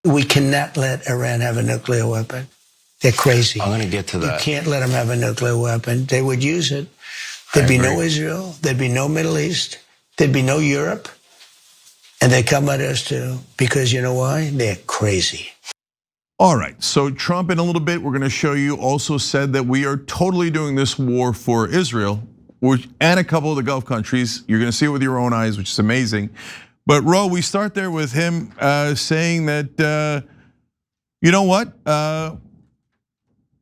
We cannot let Iran have a nuclear weapon. They're crazy. I'm going to get to that. You can't let them have a nuclear weapon. They would use it. There'd be no Israel. There'd be no Middle East. There'd be no Europe. And they come at us too, because you know why? They're crazy. All right, so Trump in a little bit, we're gonna show you, also said that we are totally doing this war for Israel and a couple of the Gulf countries. You're gonna see it with your own eyes, which is amazing. But Ro, we start there with him saying that, you know what?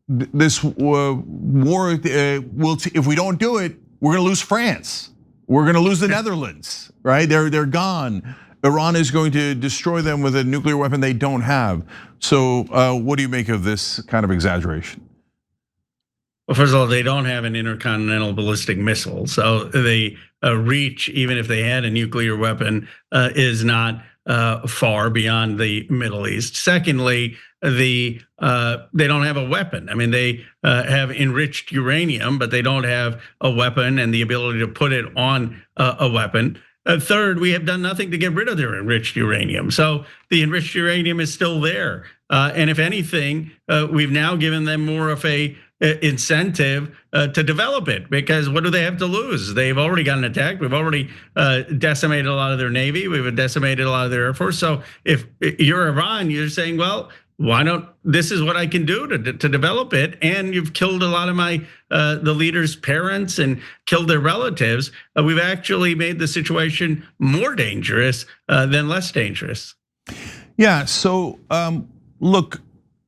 This war, if we don't do it, we're gonna lose France. We're gonna lose the Netherlands, right? They're gone. Iran is going to destroy them with a nuclear weapon they don't have. So what do you make of this kind of exaggeration? Well, first of all, they don't have an intercontinental ballistic missile. So the reach, even if they had a nuclear weapon, is not far beyond the Middle East. Secondly, they don't have a weapon. I mean, they have enriched uranium, but they don't have a weapon and the ability to put it on a weapon. Third, we have done nothing to get rid of their enriched uranium. So the enriched uranium is still there. And if anything, we've now given them more of a incentive to develop it, because what do they have to lose? They've already gotten attacked. We've already decimated a lot of their Navy. We've decimated a lot of their Air Force. So if you're Iran, you're saying, well, why don't, this is what I can do to develop it. And you've killed a lot of the leaders' parents and killed their relatives. We've actually made the situation more dangerous than less dangerous. Yeah, so look,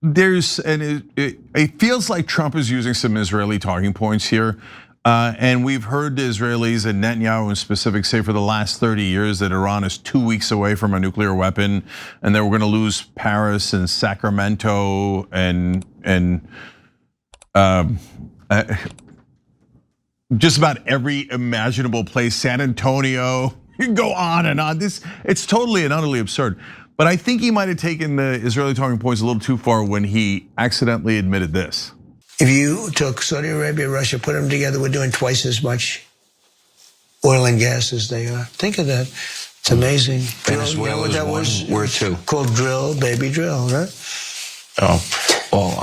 it feels like Trump is using some Israeli talking points here. And we've heard the Israelis and Netanyahu in specific say for the last 30 years that Iran is 2 weeks away from a nuclear weapon, and that we're gonna lose Paris and Sacramento and just about every imaginable place, San Antonio, you can go on and on. It's totally and utterly absurd. But I think he might have taken the Israeli talking points a little too far when he accidentally admitted this. If you took Saudi Arabia, Russia, put them together, we're doing twice as much oil and gas as they are. Think of that. It's amazing. Venezuela is one, we're two. Called drill, baby, drill, right? Oh, well,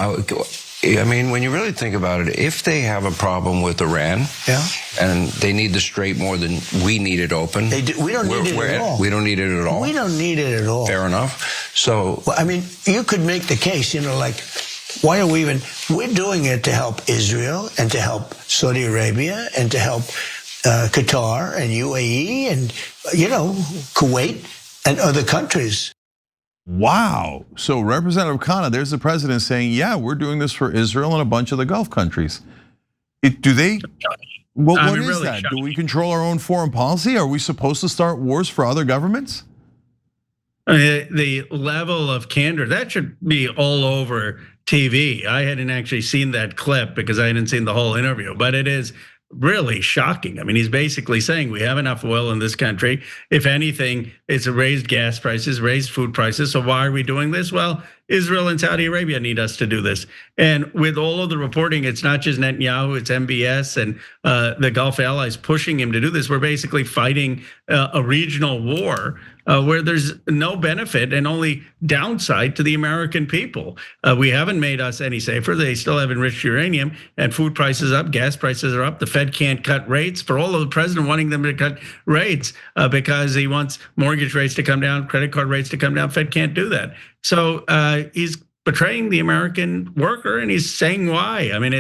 I mean, when you really think about it, if they have a problem with Iran, yeah, and they need the Strait more than we need it open, we don't need it at all. We don't need it at all. We don't need it at all. Fair enough. So, well, I mean, you could make the case, like, why are we even? We're doing it to help Israel and to help Saudi Arabia and to help Qatar and UAE and Kuwait and other countries. Wow. So Representative Khanna, there's the president saying, yeah, we're doing this for Israel and a bunch of the Gulf countries. Do they? What is really that? Do we control our own foreign policy? Are we supposed to start wars for other governments? The level of candor, that should be all over TV. I hadn't actually seen that clip because I hadn't seen the whole interview, but it is really shocking. I mean, he's basically saying we have enough oil in this country. If anything, it's raised gas prices, raised food prices. So why are we doing this? Well, Israel and Saudi Arabia need us to do this. And with all of the reporting, it's not just Netanyahu, it's MBS and the Gulf allies pushing him to do this. We're basically fighting a regional war where there's no benefit and only downside to the American people. We haven't made us any safer. They still have enriched uranium and food prices up, gas prices are up. The Fed can't cut rates, for all of the president wanting them to cut rates because he wants mortgage rates to come down, credit card rates to come down. Fed can't do that. So he's betraying the American worker and he's saying why. I mean,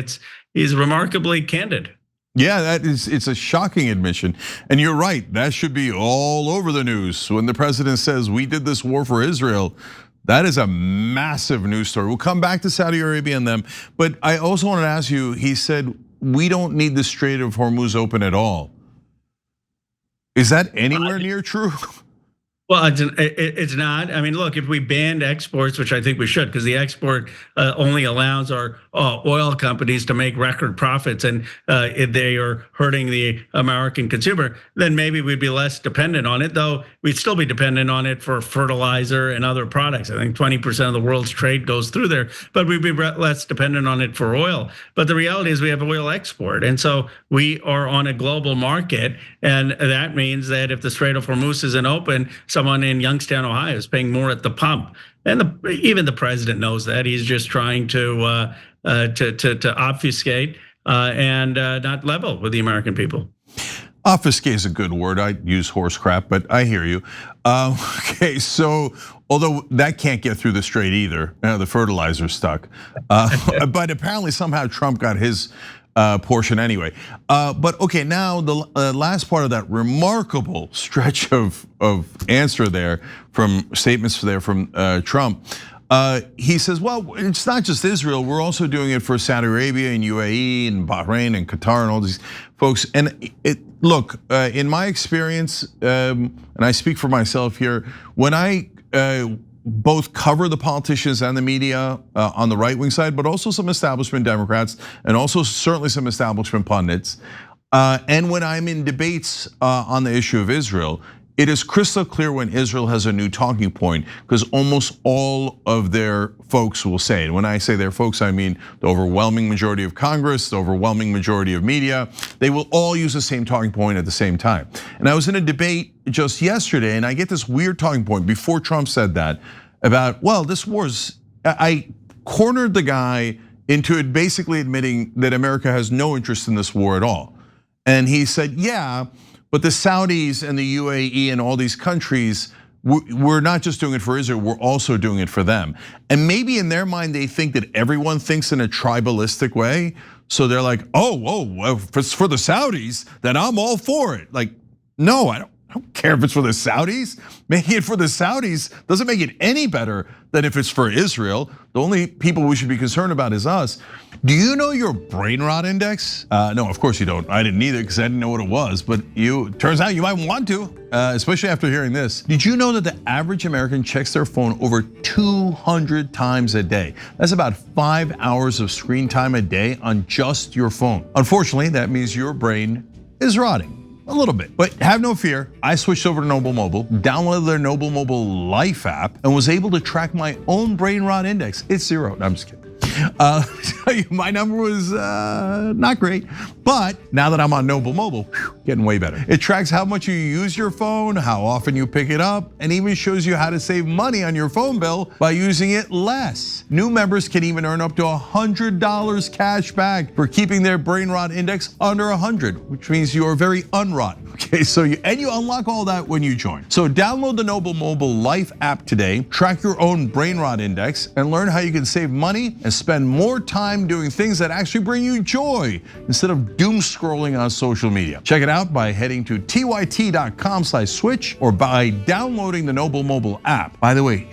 he's remarkably candid. Yeah, it's a shocking admission. And you're right, that should be all over the news. When the president says we did this war for Israel, that is a massive news story. We'll come back to Saudi Arabia and them. But I also wanted to ask you, he said, we don't need the Strait of Hormuz open at all. Is that anywhere near true? Well, it's not. I mean, look, if we banned exports, which I think we should, because the export only allows our oil companies to make record profits, and if they are hurting the American consumer, then maybe we'd be less dependent on it, though we'd still be dependent on it for fertilizer and other products. I think 20% of the world's trade goes through there, but we'd be less dependent on it for oil. But the reality is we have oil export, and so we are on a global market, and that means that if the Strait of Hormuz isn't open, someone in Youngstown, Ohio is paying more at the pump. and even the president knows that. He's just trying to obfuscate and not level with the American people. Obfuscate is a good word. I use horse crap, but I hear you. Okay, so although that can't get through the strait either, the fertilizer's stuck. But apparently somehow Trump got his portion anyway. But okay, now the last part of that remarkable stretch of answer there, from statements there from Trump. He says, well, it's not just Israel. We're also doing it for Saudi Arabia and UAE and Bahrain and Qatar and all these folks. And look, in my experience, and I speak for myself here, when I both cover the politicians and the media on the right-wing side, but also some establishment Democrats and also certainly some establishment pundits, and when I'm in debates on the issue of Israel, it is crystal clear when Israel has a new talking point, because almost all of their folks will say it. When I say their folks, I mean the overwhelming majority of Congress, the overwhelming majority of media. They will all use the same talking point at the same time. And I was in a debate just yesterday, and I get this weird talking point before Trump said that about, well, this war's, I cornered the guy into it basically admitting that America has no interest in this war at all. And he said, yeah, but the Saudis and the UAE and all these countries, we're not just doing it for Israel, we're also doing it for them. And maybe in their mind, they think that everyone thinks in a tribalistic way. So they're like, well, if it's for the Saudis, then I'm all for it. Like, no, I don't care if it's for the Saudis. Making it for the Saudis doesn't make it any better than if it's for Israel. The only people we should be concerned about is us. Do you know your brain rot index? No, of course you don't. I didn't either because I didn't know what it was, but turns out you might want to, especially after hearing this. Did you know that the average American checks their phone over 200 times a day? That's about 5 hours of screen time a day on just your phone. Unfortunately, that means your brain is rotting. A little bit, but have no fear. I switched over to Noble Mobile, downloaded their Noble Mobile Life app, and was able to track my own brain rot index. It's 0. No, I'm just kidding. My number was not great, but now that I'm on Noble Mobile, getting way better. It tracks how much you use your phone, how often you pick it up, and even shows you how to save money on your phone bill by using it less. New members can even earn up to $100 cash back for keeping their brain rot index under 100, which means you are very unrotten. Okay, so you unlock all that when you join. So download the Noble Mobile Life app today, track your own brain rot index, and learn how you can save money and spend more time doing things that actually bring you joy instead of doom scrolling on social media. Check it out by heading to tyt.com/switch or by downloading the Noble Mobile app. By the way,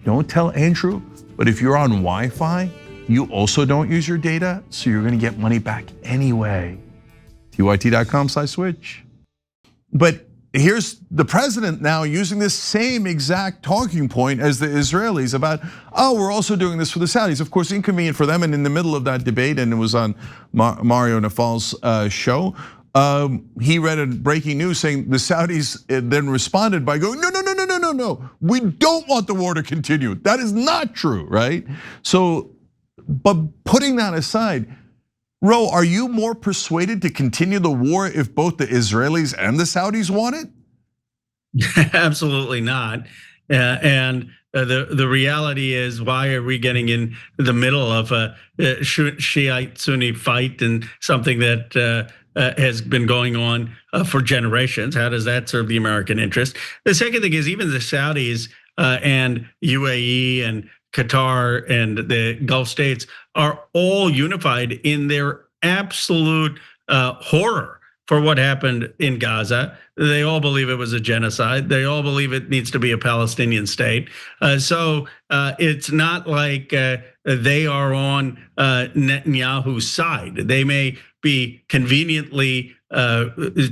don't tell Andrew, but if you're on Wi-Fi, you also don't use your data, so you're gonna get money back anyway. tyt.com/switch. But here's the president now using this same exact talking point as the Israelis about, we're also doing this for the Saudis. Of course, inconvenient for them. And in the middle of that debate, and it was on Mario Nafal's show, he read a breaking news saying the Saudis then responded by going, no, we don't want the war to continue. That is not true, right? So, but putting that aside, Ro, are you more persuaded to continue the war if both the Israelis and the Saudis want it? Absolutely not. And the reality is, why are we getting in the middle of a Shiite-Sunni fight and something that has been going on for generations? How does that serve the American interest? The second thing is, even the Saudis and UAE and Qatar and the Gulf states are all unified in their absolute horror for what happened in Gaza. They all believe it was a genocide. They all believe it needs to be a Palestinian state. So it's not like they are on Netanyahu's side. They may be conveniently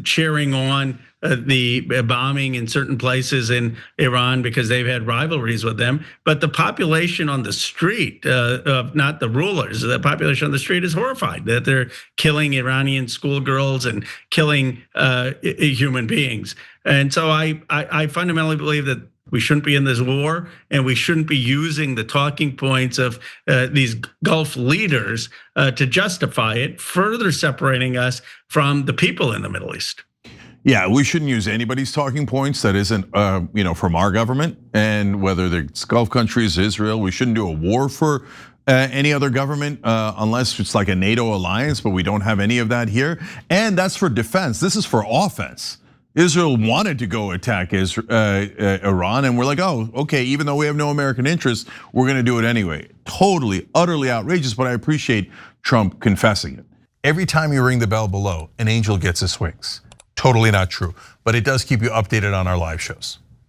cheering on the bombing in certain places in Iran because they've had rivalries with them. But the population on the street, not the rulers, the population on the street is horrified that they're killing Iranian schoolgirls and killing human beings. And so I fundamentally believe that we shouldn't be in this war, and we shouldn't be using the talking points of these Gulf leaders to justify it, further separating us from the people in the Middle East. Yeah, we shouldn't use anybody's talking points that isn't, from our government, and whether they're Gulf countries, Israel, we shouldn't do a war for any other government unless it's like a NATO alliance, but we don't have any of that here. And that's for defense. This is for offense. Israel wanted to go attack Iran, and we're like, oh, okay, even though we have no American interest, we're gonna do it anyway. Totally, utterly outrageous, but I appreciate Trump confessing it. Every time you ring the bell below, an angel gets his wings. Totally not true, but it does keep you updated on our live shows.